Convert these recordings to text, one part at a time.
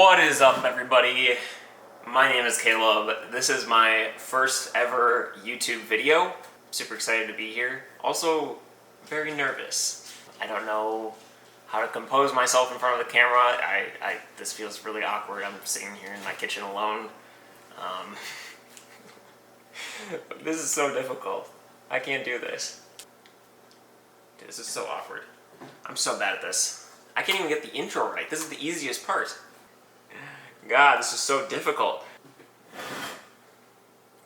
What is up, everybody? My name is Caleb. This is my first ever YouTube video. Super excited to be here. Also, very nervous. I don't know how to compose myself in front of the camera. This feels really awkward. I'm sitting here in my kitchen alone. This is so difficult. I can't do this. Dude, this is so awkward. I'm so bad at this. I can't even get the intro right. This is the easiest part. God, this is so difficult.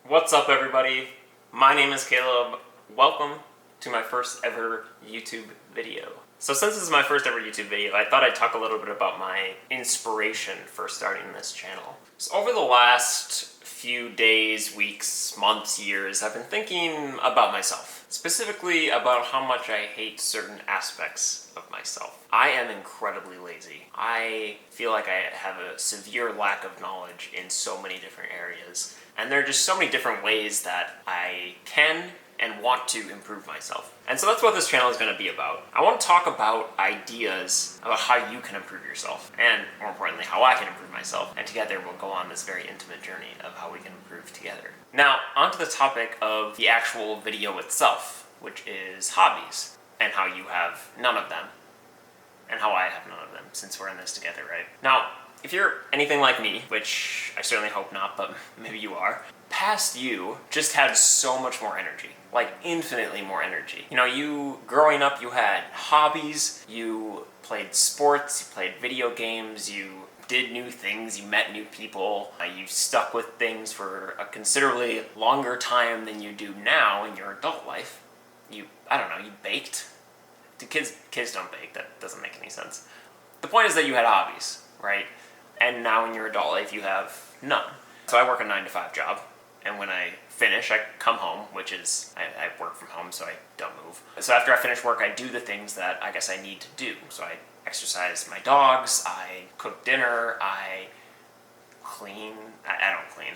What's up, everybody? My name is Caleb. Welcome to my first ever YouTube video. So since this is my first ever YouTube video, I thought I'd talk a little bit about my inspiration for starting this channel. So over the last few days, weeks, months, years, I've been thinking about myself. Specifically about how much I hate certain aspects of myself. I am incredibly lazy. I feel like I have a severe lack of knowledge in so many different areas. And there are just so many different ways that I can and want to improve myself. And so that's what this channel is going to be about. I want to talk about ideas about how you can improve yourself, and more importantly, how I can improve myself. And together we'll go on this very intimate journey of how we can improve together. Now, onto the topic of the actual video itself, which is hobbies, and how you have none of them, and how I have none of them, since we're in this together, right? Now, if you're anything like me, which I certainly hope not, but maybe you are, past you just had so much more energy. Like, infinitely more energy. You know, growing up, you had hobbies, you played sports, you played video games, you did new things, you met new people, you stuck with things for a considerably longer time than you do now in your adult life. You baked. Do kids don't bake, that doesn't make any sense. The point is that you had hobbies, right? And now in your adult life, you have none. So I work a 9-to-5 job, and when I finish, I come home, which is, I work from home, so I don't move. So after I finish work, I do the things that I guess I need to do. So I exercise my dogs, I cook dinner, I clean, I don't clean.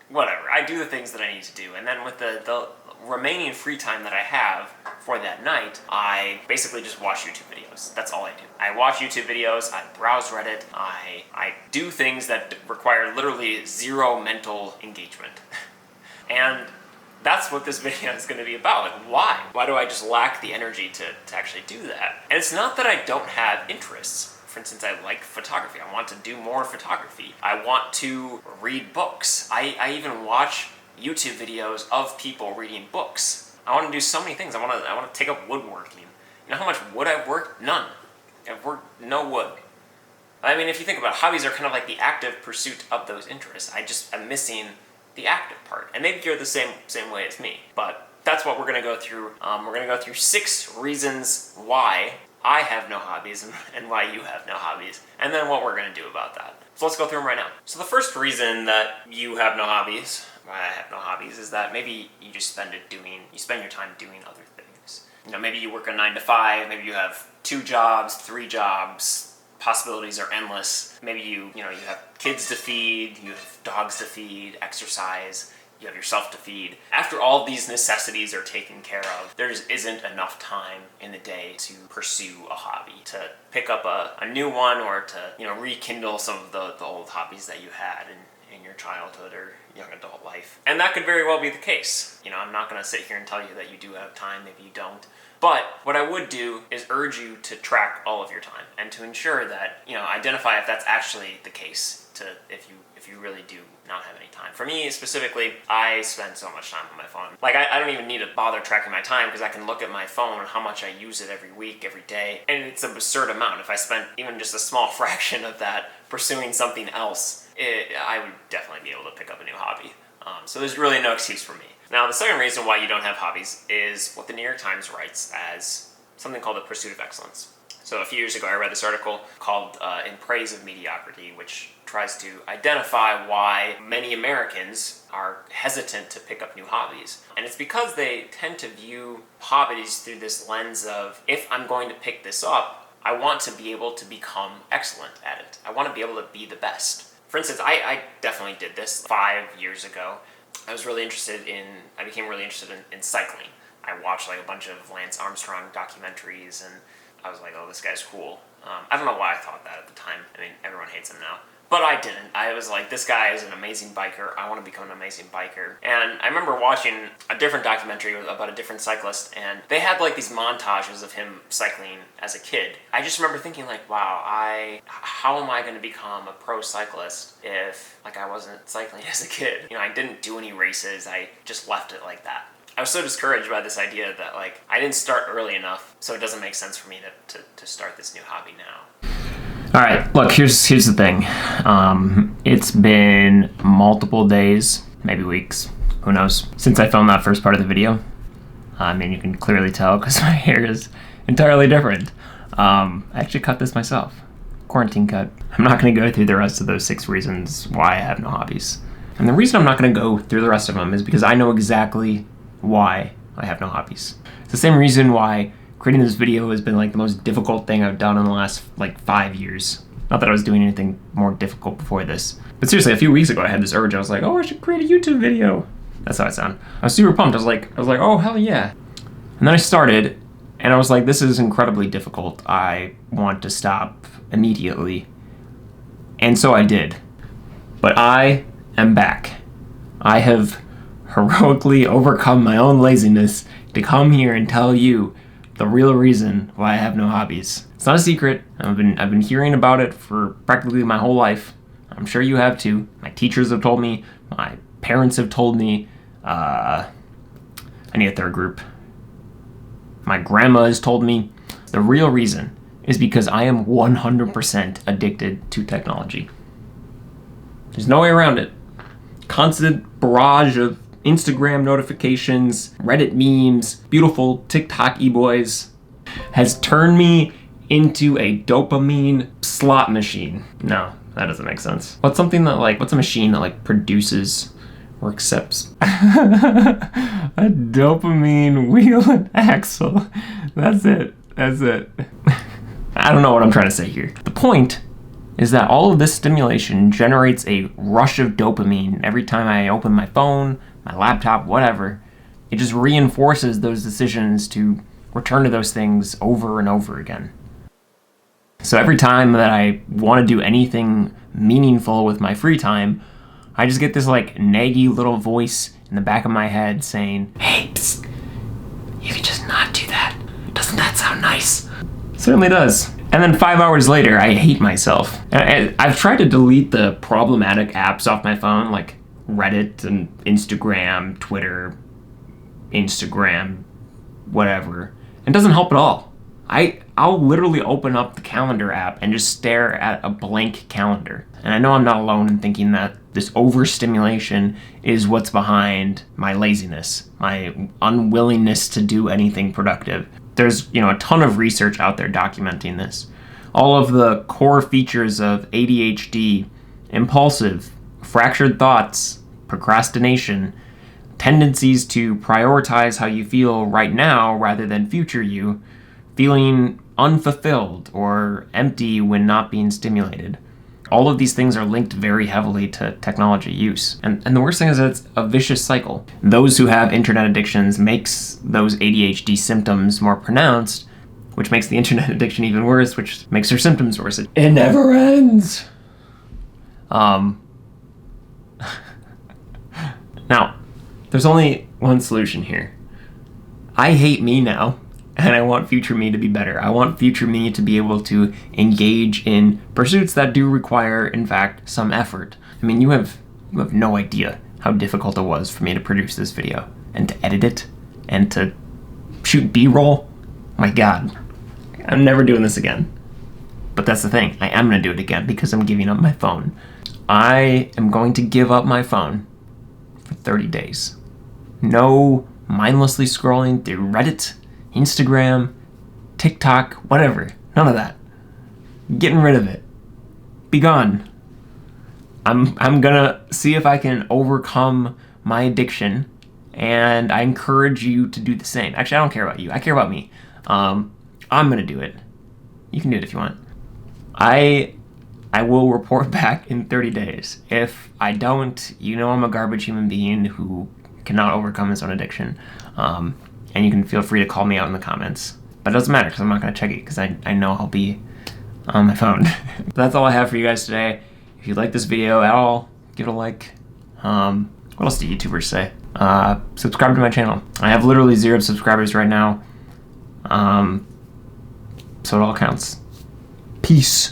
Whatever, I do the things that I need to do. And then with the remaining free time that I have for that night, I basically just watch YouTube videos. That's all I do. I watch YouTube videos, I browse Reddit, I do things that require literally zero mental engagement. And that's what this video is going to be about. Like, why? Why do I just lack the energy to actually do that? And it's not that I don't have interests. For instance, I like photography. I want to do more photography. I want to read books. I even watch YouTube videos of people reading books. I want to do so many things. I want to take up woodworking. You know how much wood I've worked? None. I've worked no wood. I mean, if you think about it, hobbies are kind of like the active pursuit of those interests. I'm missing the active part. And maybe you're the same way as me. But that's what we're going to go through. We're going to go through 6 reasons why I have no hobbies and why you have no hobbies, and then what we're going to do about that. So let's go through them right now. So the first reason that you have no hobbies, why I have no hobbies, is that maybe you just spend your time doing other things. You know, maybe you work a 9-to-5, maybe you have 2 jobs, 3 jobs, possibilities are endless. Maybe you have kids to feed, you have dogs to feed, exercise, you have yourself to feed. After all these necessities are taken care of, there just isn't enough time in the day to pursue a hobby, to pick up a new one, or to rekindle some of the old hobbies that you had in your childhood or young adult life. And that could very well be the case. You know, I'm not going to sit here and tell you that you do have time, maybe you don't. But what I would do is urge you to track all of your time and to ensure that, identify if that's actually the case, if you really do not have any time. For me specifically, I spend so much time on my phone. Like, I don't even need to bother tracking my time because I can look at my phone and how much I use it every week, every day, and it's an absurd amount. If I spent even just a small fraction of that pursuing something else, I would definitely be able to pick up a new hobby. So there's really no excuse for me. Now, the second reason why you don't have hobbies is what the New York Times writes as something called the pursuit of excellence. So a few years ago, I read this article called In Praise of Mediocrity, which tries to identify why many Americans are hesitant to pick up new hobbies. And it's because they tend to view hobbies through this lens of, if I'm going to pick this up, I want to be able to become excellent at it. I want to be able to be the best. For instance, I definitely did this 5 years ago. I became really interested in cycling. I watched like a bunch of Lance Armstrong documentaries, and I was like, oh, this guy's cool. I don't know why I thought that at the time. I mean, everyone hates him now. But I didn't. I was like, this guy is an amazing biker. I want to become an amazing biker. And I remember watching a different documentary about a different cyclist, and they had like these montages of him cycling as a kid. I just remember thinking like, wow, how am I going to become a pro cyclist if like I wasn't cycling as a kid? You know, I didn't do any races. I just left it like that. I was so discouraged by this idea that like I didn't start early enough, so it doesn't make sense for me to start this new hobby now. All right, look, here's the thing. It's been multiple days, maybe weeks, who knows, since I filmed that first part of the video. I mean, you can clearly tell because my hair is entirely different. I actually cut this myself. Quarantine cut. I'm not going to go through the rest of those 6 reasons why I have no hobbies. And the reason I'm not going to go through the rest of them is because I know exactly why I have no hobbies. It's the same reason why creating this video has been like the most difficult thing I've done in the last like 5 years. Not that I was doing anything more difficult before this. But seriously, a few weeks ago I had this urge. I was like, oh, I should create a YouTube video. That's how I sound. I was super pumped. I was like, oh, hell yeah. And then I started, and I was like, this is incredibly difficult. I want to stop immediately. And so I did. But I am back. I have heroically overcome my own laziness to come here and tell you the real reason why I have no hobbies. It's not a secret. I've been hearing about it for practically my whole life. I'm sure you have too. My teachers have told me. My parents have told me. I need a third group. My grandma has told me. The real reason is because I am 100% addicted to technology. There's no way around it. Constant barrage of Instagram notifications, Reddit memes, beautiful TikTok e-boys has turned me into a dopamine slot machine. No, that doesn't make sense. What's a machine that like produces or accepts a dopamine wheel and axle? That's it. I don't know what I'm trying to say here. The point is that all of this stimulation generates a rush of dopamine every time I open my phone, my laptop, whatever. It just reinforces those decisions to return to those things over and over again. So every time that I want to do anything meaningful with my free time, I just get this like naggy little voice in the back of my head saying, hey, psst, you can just not do that. Doesn't that sound nice? It certainly does. And then 5 hours later, I hate myself. I've tried to delete the problematic apps off my phone, like Reddit and Instagram, Twitter, whatever. It doesn't help at all. I'll literally open up the calendar app and just stare at a blank calendar. And I know I'm not alone in thinking that this overstimulation is what's behind my laziness, my unwillingness to do anything productive. There's, a ton of research out there documenting this. All of the core features of ADHD, impulsive, fractured thoughts, procrastination, tendencies to prioritize how you feel right now rather than future you, feeling unfulfilled or empty when not being stimulated. All of these things are linked very heavily to technology use. And the worst thing is that it's a vicious cycle. Those who have internet addictions makes those ADHD symptoms more pronounced, which makes the internet addiction even worse, which makes their symptoms worse. It never ends. Now, there's only one solution here. I hate me now, and I want future me to be better. I want future me to be able to engage in pursuits that do require, in fact, some effort. I mean, you have no idea how difficult it was for me to produce this video, and to edit it, and to shoot B-roll. My God, I'm never doing this again. But that's the thing, I am gonna do it again because I'm giving up my phone. I am going to give up my phone for 30 days. No mindlessly scrolling through Reddit, Instagram, TikTok, whatever. None of that. Getting rid of it. Be gone. I'm gonna see if I can overcome my addiction, and I encourage you to do the same. Actually, I don't care about you. I care about me. I'm gonna do it. You can do it if you want. I will report back in 30 days. If I don't, I'm a garbage human being who cannot overcome his own addiction. And you can feel free to call me out in the comments. But it doesn't matter because I'm not going to check it because I know I'll be on my phone. That's all I have for you guys today. If you like this video at all, give it a like. What else do YouTubers say? Subscribe to my channel. I have literally 0 subscribers right now. So it all counts. Peace.